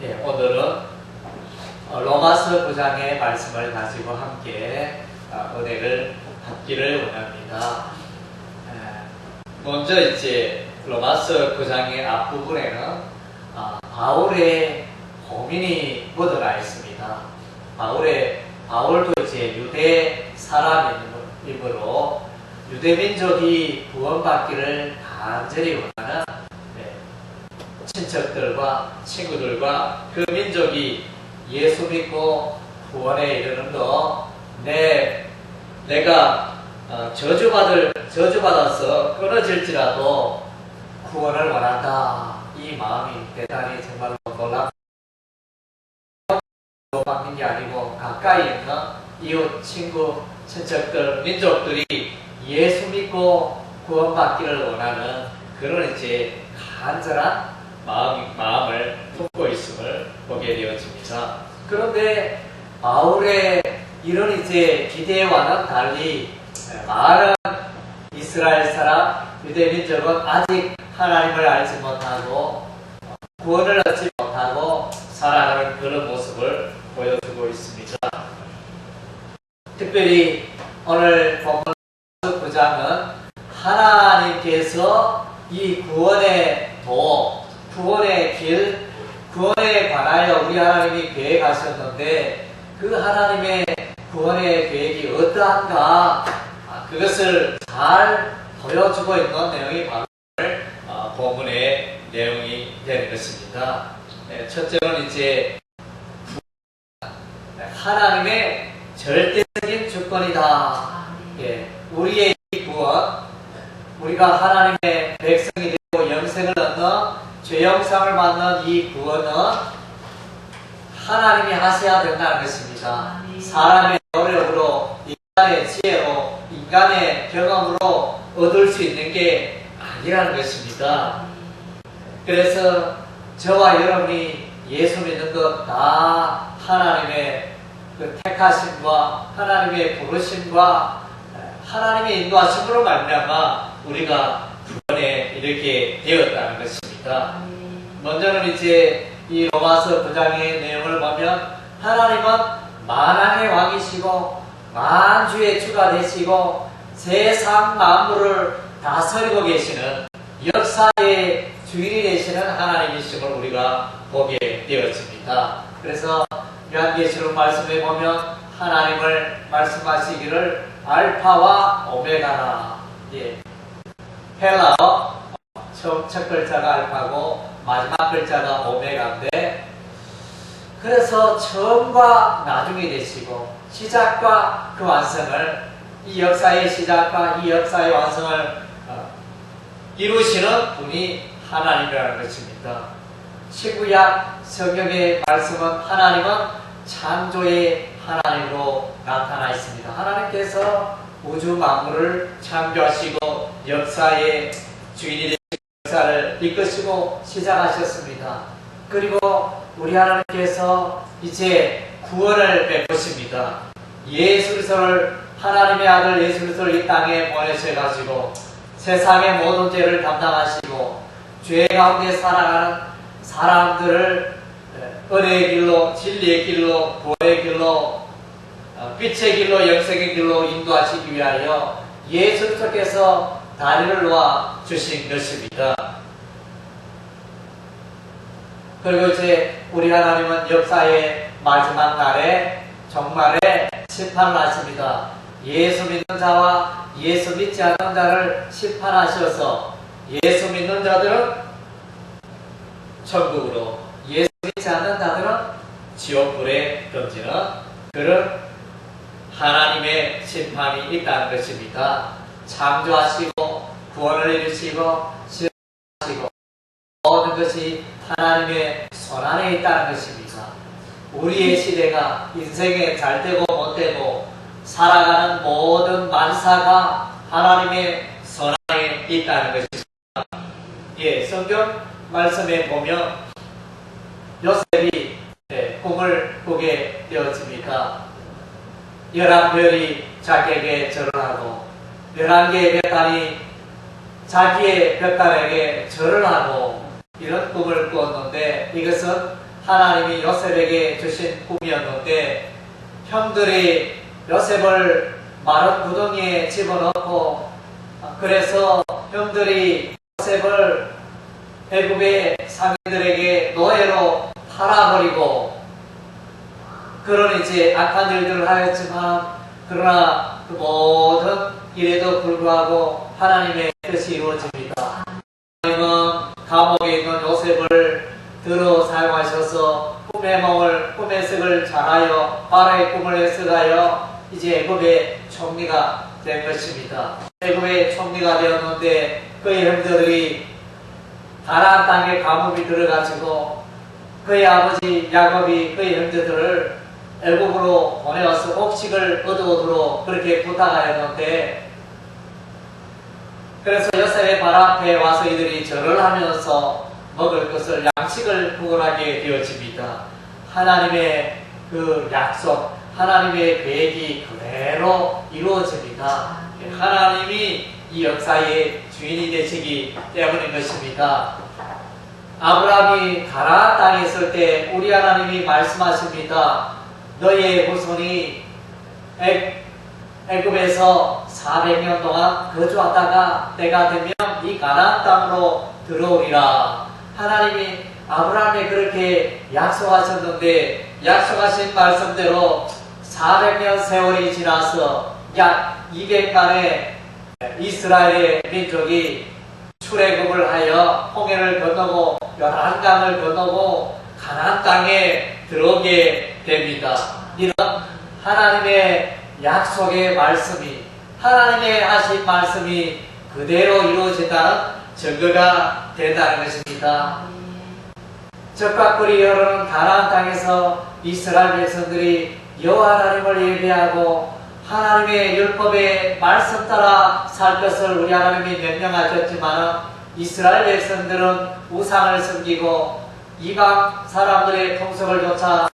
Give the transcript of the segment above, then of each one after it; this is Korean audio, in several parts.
예, 오늘은 로마서 9장의 말씀을 가지고 함께 은혜를 받기를 원합니다. 먼저 이제 로마서 9장의 앞부분에는 바울의 고민이 묻어나 있습니다. 바울도 이제 유대 사람이므로 유대 민족이 구원받기를 간절히 원하는 친척들과 친구들과 그 민족이 예수 믿고 구원에 이르는도 내가 저주받아서 끊어질지라도 구원을 원한다. 이 마음이 대단히 정말로 놀랍고 받는 게 아니고 가까이 있는 이웃, 친구, 친척들, 민족들이 예수 믿고 구원받기를 원하는 그런 이제 간절한 마음을 품고 있음을 보게 되어집니다. 그런데 바울의 이런 이제 기대와는 달리 많은 이스라엘 사람, 유대 민족은 아직 하나님을 알지 못하고 구원을 얻지 못하고 살아가는 그런 모습을 보여주고 있습니다. 특별히 오늘 본문 9장은 하나님께서 이 구원의 도, 구원의 길, 구원에 관하여 우리 하나님이 계획하셨는데 그 하나님의 구원의 계획이 어떠한가 그것을 잘 보여주고 있는 내용이 바로 본문의 내용이 되는 것입니다. 첫째는 이제 하나님의 절대적인 주권이다. 우리의 구원, 우리가 하나님의 백성이 되고 영생을 얻는 죄영상을 받는 이 구원은 하나님이 하셔야 된다는 것입니다. 사람의 노력으로, 인간의 지혜로, 인간의 경험으로 얻을 수 있는 게 아니라는 것입니다. 그래서 저와 여러분이 예수 믿는 것 다 하나님의 그 택하심과 하나님의 부르심과 하나님의 인도하심으로 말미암아 우리가 구원에 이렇게 되었다는 것입니다. 먼저는 이제 이 로마서 9장의 내용을 보면 하나님은 만왕의 왕이시고 만주의 주가 되시고 세상 만물을 다스리고 계시는 역사의 주인이 되시는 하나님이심을 우리가 보게 되었습니다. 그래서 요한계시록 말씀에 보면 하나님을 말씀하시기를 알파와 오메가라. 헬라어 첫 글자가 알파고 마지막 글자가 오메가인데 그래서 처음과 나중이 되시고 시작과 그 완성을 이 역사의 시작과 이 역사의 완성을 이루시는 분이 하나님이라는 것입니다. 신구약 성경의 말씀은 하나님은 창조의 하나님으로 나타나 있습니다. 하나님께서 우주 만물을 창조하시고 역사의 주인이 되신 역사를 이끄시고 시작하셨습니다. 그리고 우리 하나님께서 이제 구원을 베푸십니다. 예수 그리스도를 하나님의 아들 예수 그리스도를 이 땅에 보내셔가지고 세상의 모든 죄를 담당하시고 죄 가운데 살아가는 사람들을 은혜의 길로, 진리의 길로, 보혜의 길로, 빛의 길로, 영생의 길로 인도하시기 위하여 예수 그리스도께서 다리를 놓아 주신 것입니다. 그리고 이제 우리 하나님은 역사의 마지막 날에 종말에 심판을 하십니다. 예수 믿는 자와 예수 믿지 않는 자를 심판하셔서 예수 믿는 자들은 천국으로, 예수 믿지 않는 자들은 지옥불에 던지는 그런 하나님의 심판이 있다는 것입니다. 창조하시고 구원을 이루시고 시험하시고 모든 것이 하나님의 손안에 있다는 것입니다. 우리의 시대가 인생에 잘되고 못되고 살아가는 모든 만사가 하나님의 손안에 있다는 것입니다. 성경 말씀에 보면 요셉이 꿈을 꾸게 되었습니다. 11별이 자기에게 절을 하고 11개의 볕달이 자기의 볕달에게 절을 하고 이런 꿈을 꾸었는데 이것은 하나님이 요셉에게 주신 꿈이었는데 형들이 요셉을 마른 구덩이에 집어넣고 그래서 형들이 요셉을 애굽의 상인들에게 노예로 팔아버리고 그런 이제 악한 일들을 하였지만 그러나 그 모든 일에도 불구하고 하나님의 뜻이 이루어집니다. 하나님은 감옥에 있는 요셉을 들어 사용하셔서 꿈의 해석을 잘하여 바라의 꿈을 해석하여 이제 애굽의 총리가 된 것입니다. 애굽의 총리가 되었는데 그의 형제들이 가나안 땅에 감옥에 들어가지고 그의 아버지 야곱이 그의 형제들을 애굽으로 보내어서 곡식을 얻어오도록 그렇게 부탁하였는데 그래서 요셉의 발 앞에 와서 이들이 절을 하면서 먹을 것을 양식을 구걸하게 되어집니다. 하나님의 그 약속, 하나님의 계획이 그대로 이루어집니다. 하나님이 이 역사의 주인이 되시기 때문인 것입니다. 아브라함이 가나안 땅에 있을 때 우리 하나님이 말씀하십니다. 너희의 후손이 애굽에서 400년 동안 거주하다가 때가 되면 이 가나안 땅으로 들어오리라. 하나님이 아브라함에 그렇게 약속하셨는데 약속하신 말씀대로 400년 세월이 지나서 약 200만의 이스라엘의 민족이 출애굽을 하여 홍해를 건너고 요단강을 건너고 가나안 땅에 들어오게 됩니다. 이런 하나님의 약속의 말씀이 하나님의 하신 말씀이 그대로 이루어진다는 증거가 된다는 것입니다. 적과 꿀이 흐르는 가나안 땅에서 이스라엘 백성들이 여호와 하나님을 예배하고 하나님의 율법의 말씀 따라 살 것을 우리 하나님이 명령하셨지만 이스라엘 백성들은 우상을 섬기고 이방 사람들의 풍속을 쫓아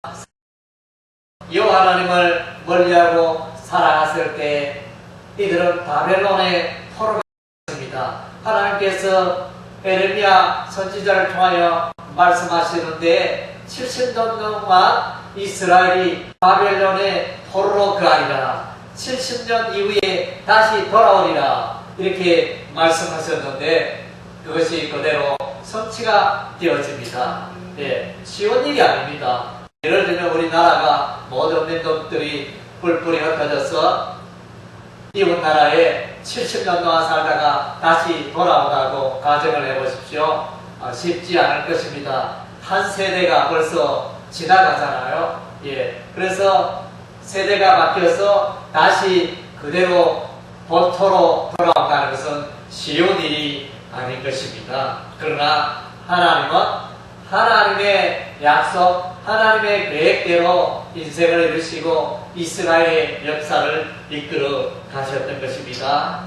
여호와 하나님을 멀리하고 살아갔을 때 이들은 바벨론의 포로가 되었습니다. 하나님께서 에레미야 선지자를 통하여 말씀하시는데 70년 동안 이스라엘이 바벨론의 포로로 거하리라. 70년 이후에 다시 돌아오리라. 이렇게 말씀하셨는데 그것이 그대로 성취가 되어집니다. 예, 쉬운 일이 아닙니다. 예를 들면 우리나라가 모든 민족들이 뿔뿔이 흩어져서 이웃 나라에 70년 동안 살다가 다시 돌아오다고 가정을 해보십시오. 쉽지 않을 것입니다. 한 세대가 벌써 지나가잖아요. 예, 그래서 세대가 바뀌어서 다시 그대로 본토로 돌아온다는 것은 쉬운 일이 아닌 것입니다. 그러나 하나님은 하나님의 약속, 하나님의 계획대로 인생을 이루시고 이스라엘의 역사를 이끌어 가셨던 것입니다.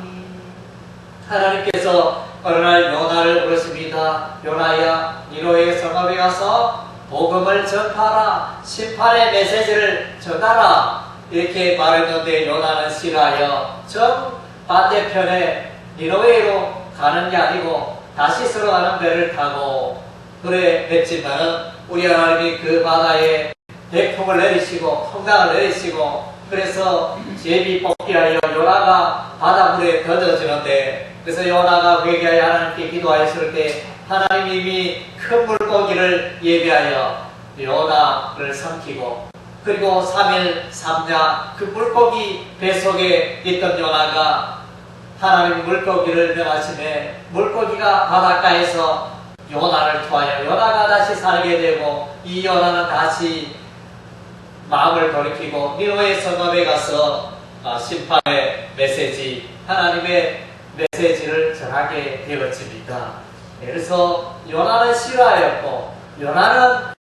하나님께서 어느 날 요나를 부르십니다. 요나야, 니느웨의 성읍에 가서 복음을 전파하라. 심판의 메시지를 전하라. 이렇게 말했는데 요나는 싫어하여 정 반대편에 니느웨로 가는 게 아니고 다시스로 가는 배를 타고 그래 했지만은 우리 하나님이 그 바다에 대풍을 내리시고 풍랑을 내리시고 그래서 제비 뽑기하여 요나가 바닷물에 던져지는데 그래서 요나가 회개하여 하나님께 기도하였을 때 하나님이 이미 큰 물고기를 예비하여 요나를 삼키고 그리고 3일 3야 그 물고기 뱃속에 있던 요나가 하나님 물고기를 명하시매 물고기가 바닷가에서 요나를 통하여 요나가 다시 살게 되고 이 요나는 다시 마음을 돌이키고 니느웨 성읍에 가서 심판의 메시지, 하나님의 메시지를 전하게 되어집니다. 그래서 요나는 싫어하였고 요나는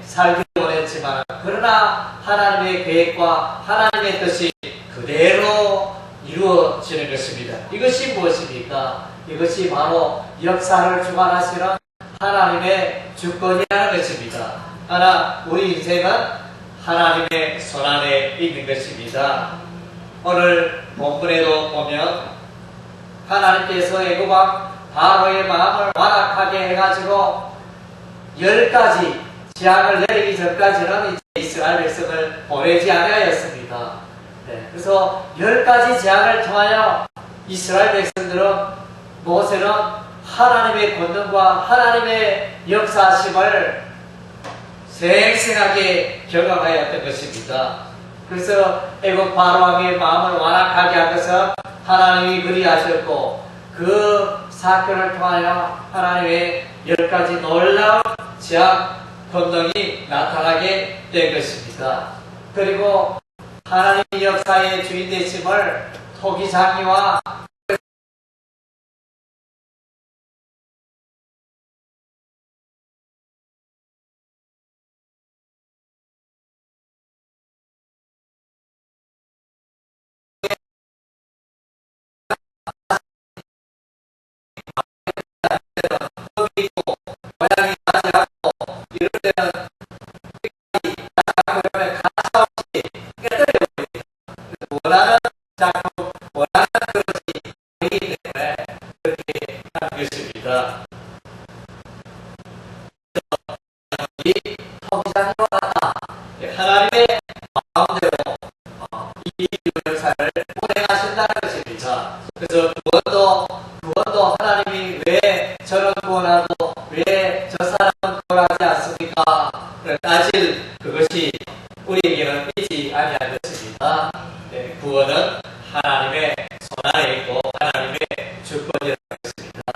살기 원했지만 그러나 하나님의 계획과 하나님의 뜻이 그대로 이루어지는 것입니다. 이것이 무엇입니까? 이것이 바로 역사를 주관하시는 하나님의 주권이라는 것입니다. 하나, 우리 인생은 하나님의 손안에 있는 것입니다. 오늘 본문에도 보면 하나님께서 애굽왕 바로의 마음을 완악하게 해가지고 10가지 재앙을 내리기 전까지는 이제 이스라엘 백성을 보내지 아니하였습니다. 네, 그래서 10가지 재앙을 통하여 이스라엘 백성들은 모세는 하나님의 권능과 하나님의 역사심을 생생하게 경험하였던 것입니다. 그래서 애국 바로왕의 마음을 완악하게 한 것은 하나님이 그리하셨고 그 사건을 통하여 하나님의 10가지 놀라운 재앙 권능이 나타나게 된 것입니다. 그리고 하나님의 역사의 주인 되심을 토기장이와 모양이 나지 않고 이럴 때는 그러면 가차없이 깨뜨려버립니다. 원하는 작품, 원하는 그릇이 아니기 때문에 그렇게 하는 것입니다. 이 토기장이와 같다. 하나님의 마음대로 이 역사를 운행하신다는 것입니다. 그래서 구원도 하나님이 왜 저는 구원하고 왜 저 사람은 구원하지 않습니까? 따질 그것이 우리에게는 있지 아니한 것입니다. 구원은 하나님의 손 안에 있고 하나님의 주권이라는 것입니다.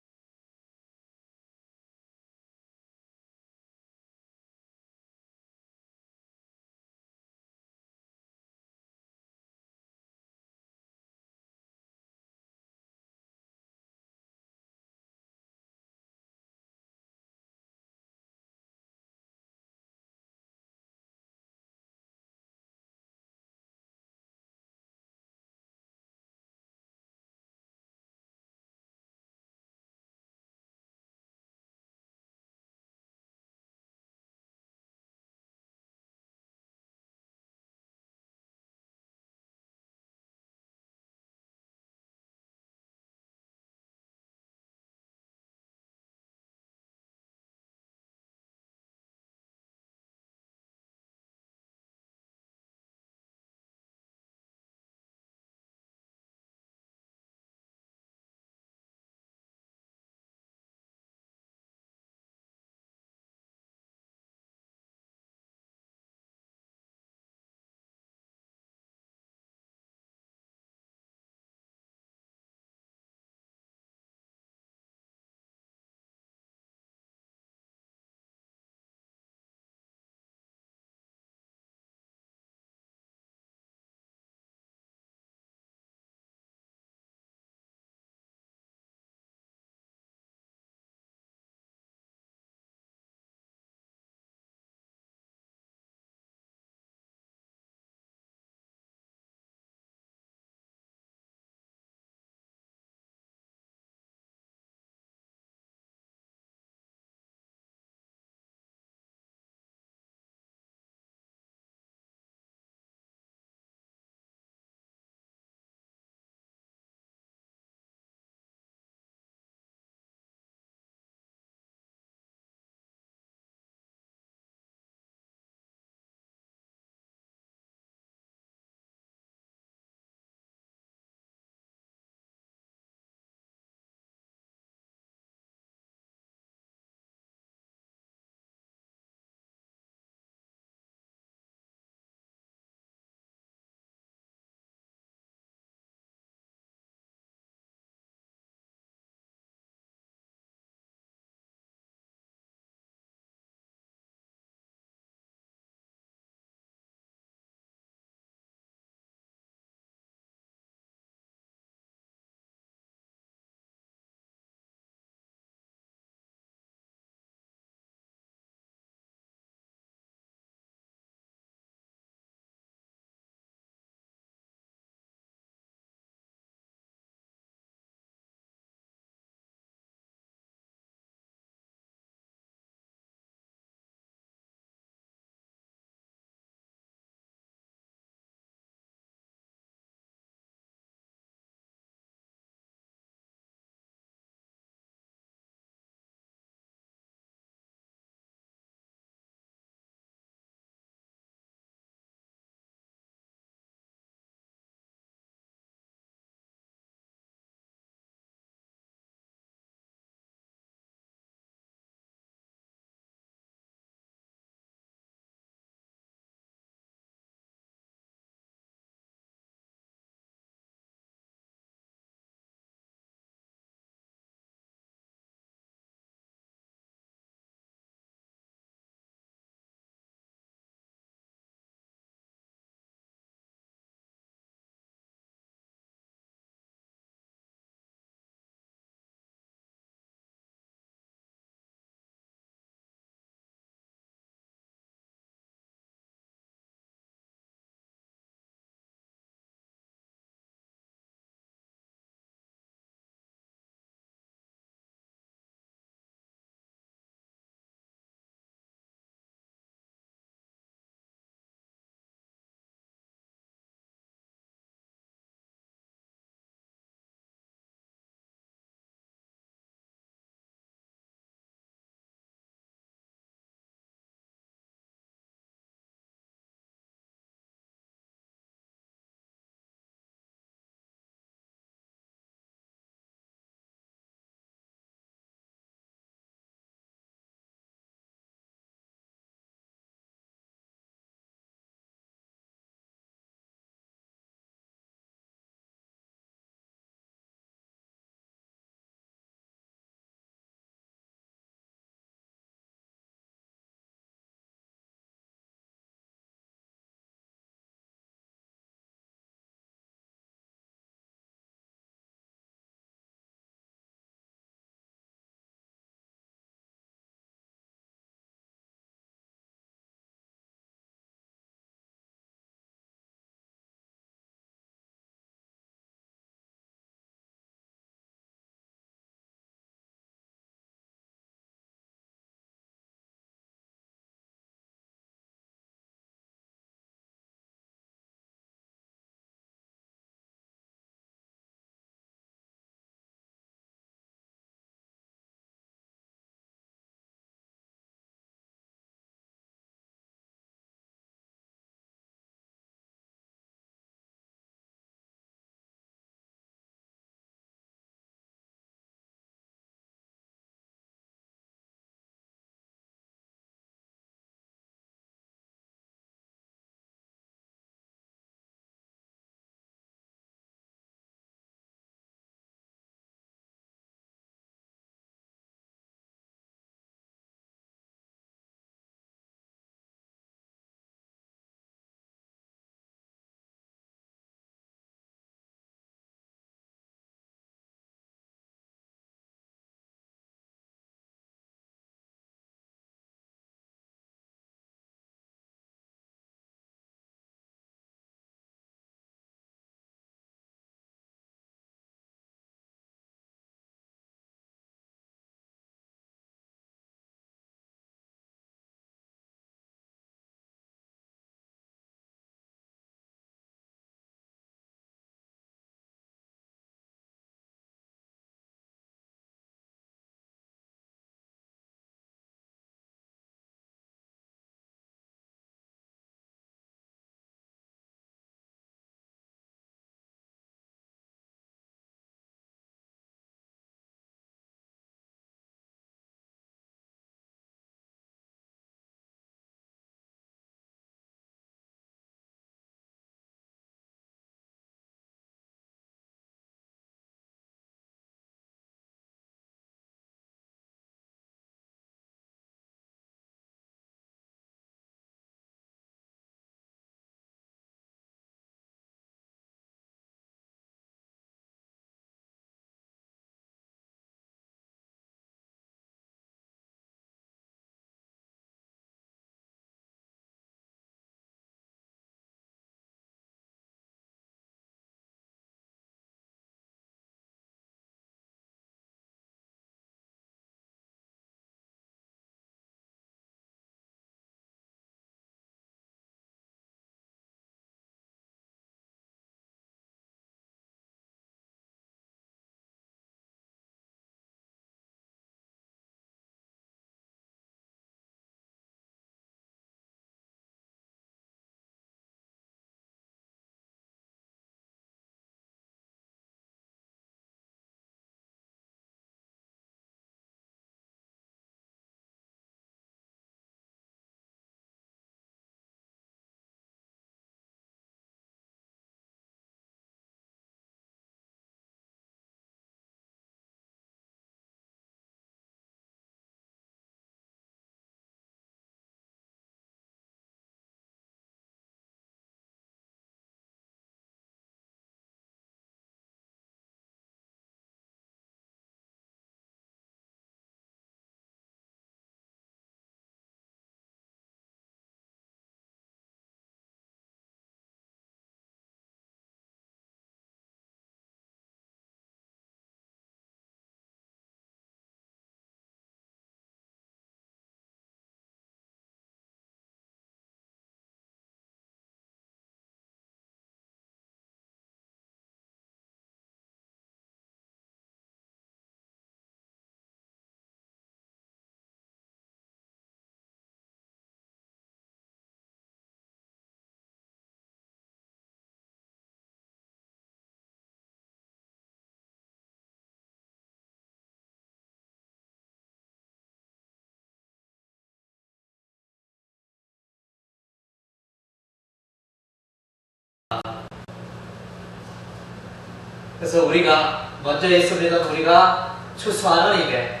그래서 우리가 먼저 예수 믿은 우리가 추수하는 일에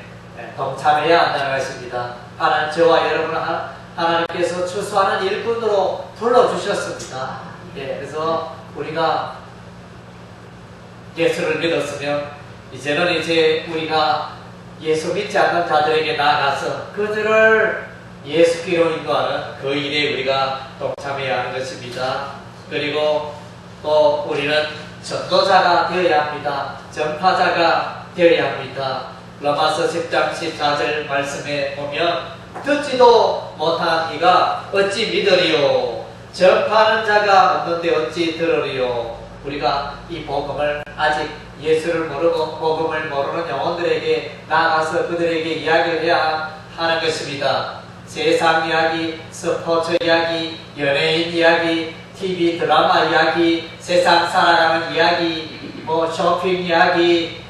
동참해야 한다는 것입니다. 하나님, 저와 여러분은 하나님께서 추수하는 일꾼으로 불러주셨습니다. 그래서 우리가 예수를 믿었으면 이제는 우리가 예수 믿지 않는 자들에게 나아가서 그들을 예수께로 인도하는 그 일에 우리가 동참해야 하는 것입니다. 그리고 또 우리는 전도자가 되어야 합니다. 전파자가 되어야 합니다. 로마서 10장 14절 말씀에 보면 듣지도 못한 이가 어찌 믿으리요? 전파하는 자가 없는데 어찌 들으리요? 우리가 이 복음을 아직 예수를 모르고 복음을 모르는 영혼들에게 나아가서 그들에게 이야기를 해야 하는 것입니다. 세상 이야기, 스포츠 이야기, 연예인 이야기, TV 드라마 이야기, 세상 살아가는 이야기, 쇼핑 이야기,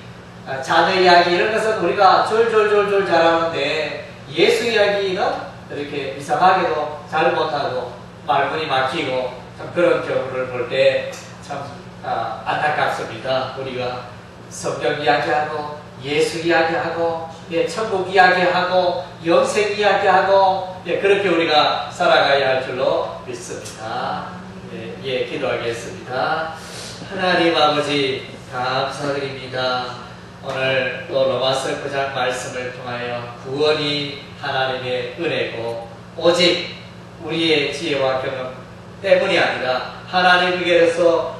자녀 이야기 이런 것은 우리가 졸졸졸졸 잘하는데 예수 이야기는 이렇게 이상하게도 잘 못하고 말문이 막히고 참 그런 경우를 볼 때 참 안타깝습니다. 우리가 성경 이야기하고 예수 이야기하고 천국 이야기하고 영생 이야기하고 그렇게 우리가 살아가야 할 줄로 믿습니다. 기도하겠습니다. 하나님 아버지 감사드립니다. 오늘 또 로마서 9장 말씀을 통하여 구원이 하나님의 은혜고 오직 우리의 지혜와 경험 때문이 아니라 하나님에게서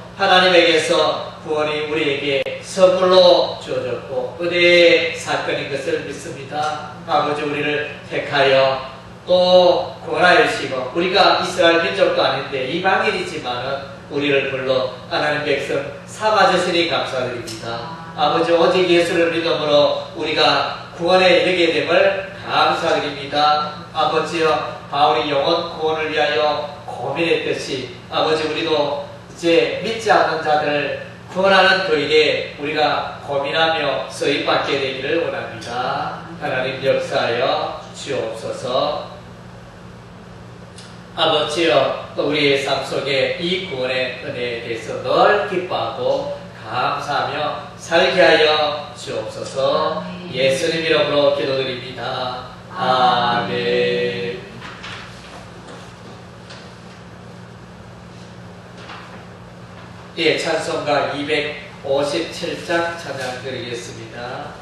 구원이 우리에게 선물로 주어졌고 은혜의 사건인 것을 믿습니다. 아버지 우리를 택하여 또 구원하여 주시고 우리가 이스라엘 민족도 아닌데 이방인이지만은 우리를 불러 하나님 백성 삼아주시니 감사드립니다. 아버지 오직 예수를 믿음으로 우리가 구원에 이르게 됨을 감사드립니다. 아버지여 바울이 영혼 구원을 위하여 고민했듯이 아버지 우리도 이제 믿지 않는 자들을 구원하는 그 일에 우리가 고민하며 쓰임받게 되기를 원합니다. 하나님 역사하여 주옵소서. 아버지여 또 우리의 삶 속에 이 구원의 은혜에 대해서 늘 기뻐하고 감사하며 살게 하여 주옵소서. 예수님 이름으로 기도드립니다. 아멘. 찬송가 257장 찬양 드리겠습니다.